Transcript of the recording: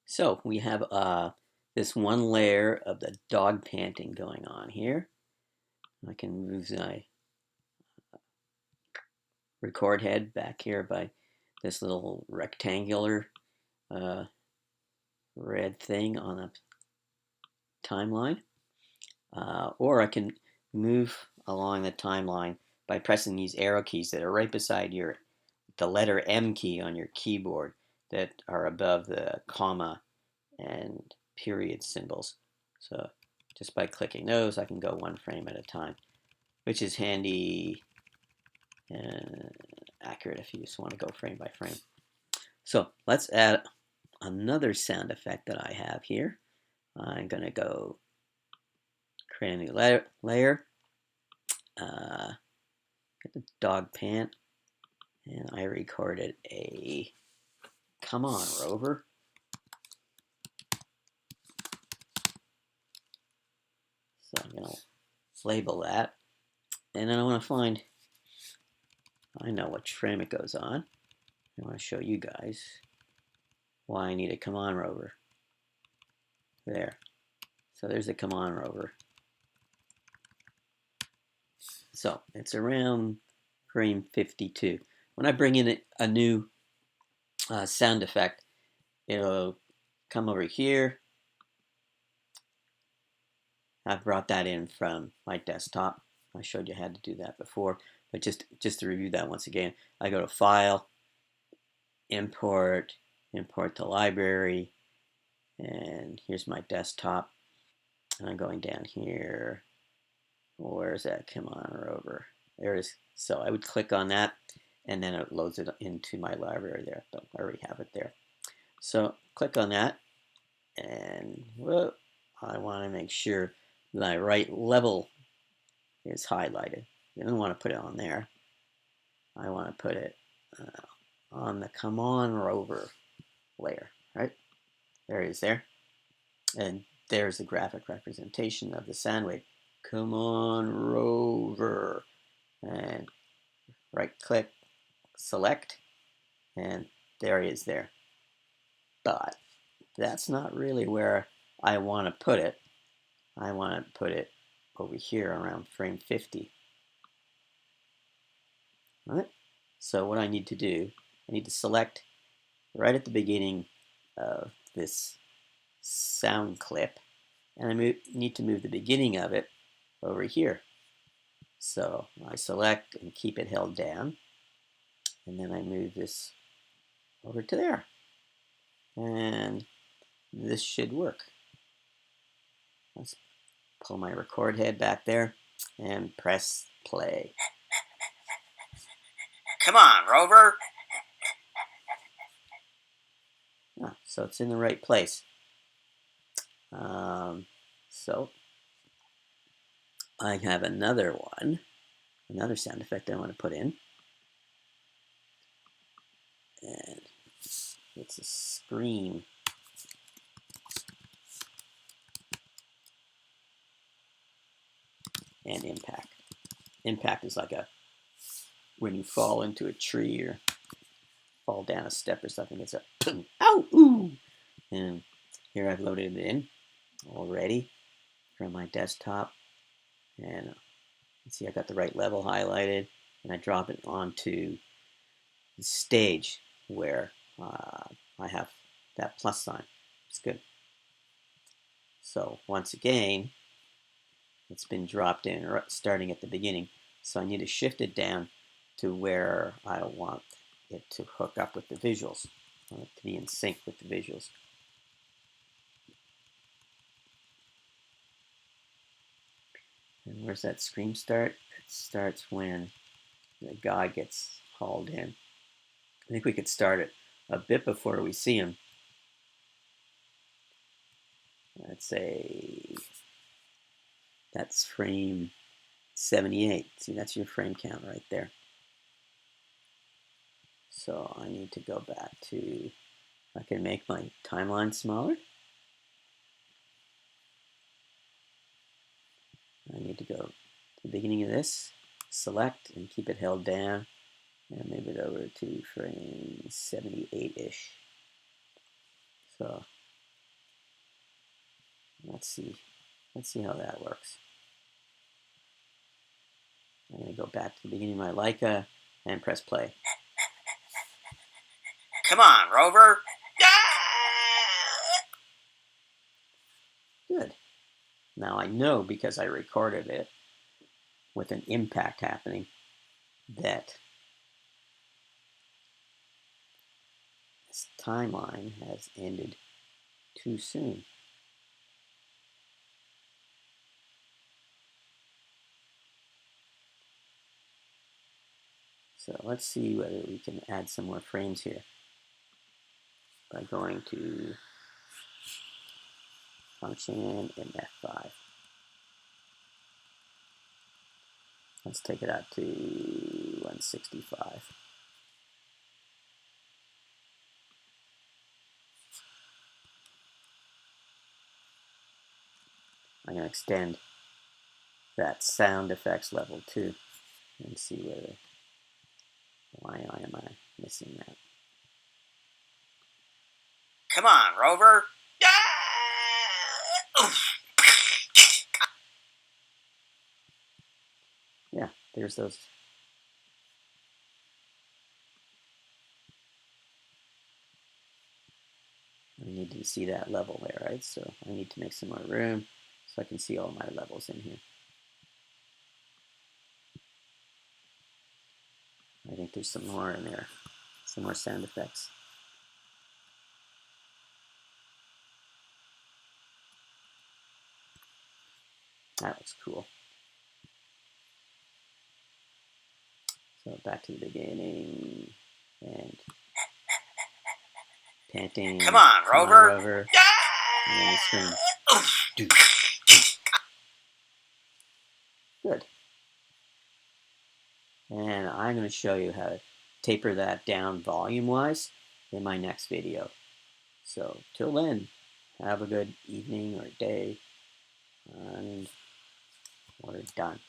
So we have this one layer of the dog panting going on here. I can move my record head back here by this little rectangular uh, red thing on the timeline. Or I can move along the timeline by pressing these arrow keys that are right beside the letter M key on your keyboard that are above the comma and period symbols. So just by clicking those, I can go one frame at a time, which is handy and accurate if you just want to go frame by frame. So let's add another sound effect that I have here. I'm going to go create a new layer, get the dog pant, and I recorded a come on rover. So I'm going to label that. And then I want to find, I know which frame it goes on. I want to show you guys why I need a come on rover. There. So there's the come on rover. So it's around frame 52. When I bring in a new sound effect, it'll come over here. I've brought that in from my desktop. I showed you how to do that before, but just to review that once again, I go to File, Import, Import to Library, and here's my desktop. And I'm going down here. Where's that? Come on rover. There it is. So I would click on that, and then it loads it into my library there. So I already have it there. So click on that, and whoa, I want to make sure my right level is highlighted. I don't want to put it on there. I want to put it on the come on rover layer, right? There it is there. And there's the graphic representation of the sound wave. Come on rover. And right click, select, and there he is there. But that's not really where I want to put it. I want to put it over here around frame 50. All right? So what I need to do, I need to select right at the beginning of this sound clip, and I need to move the beginning of it over here. So I select and keep it held down, and then I move this over to there. And this should work. Let's pull my record head back there and press play. Come on, Rover. So it's in the right place. So I have another one, another sound effect I want to put in. And it's a scream. And impact. Impact is like when you fall into a tree or fall down a step or something, it's a ow, ooh. And here I've loaded it in already from my desktop. And you see I got the right level highlighted, and I drop it onto the stage where I have that plus sign. It's good. So once again, it's been dropped in starting at the beginning. So I need to shift it down to where I want it to hook up with the visuals. I want it to be in sync with the visuals. And where's that scream start? It starts when the guy gets hauled in. I think we could start it a bit before we see him. Let's say that's frame 78. See, that's your frame count right there. So I need to go back to, I can make my timeline smaller. I need to go to the beginning of this, select and keep it held down, and move it over to frame 78-ish. So let's see how that works. I'm going to go back to the beginning of my Leica and press play. Come on, Rover. Good. Now I know, because I recorded it with an impact happening, that this timeline has ended too soon. So let's see whether we can add some more frames here by going to function in F5. Let's take it out to 165. I'm going to extend that sound effects level too and see whether, why am I missing that? Come on, Rover. Yeah, there's those. I need to see that level there, right? So I need to make some more room so I can see all my levels in here. I think there's some more in there, some more sound effects. That looks cool. So back to the beginning and panting. Come on, Rover. And then the scream. Good. And I'm going to show you how to taper that down volume-wise in my next video. So till then, have a good evening or day, and we're done.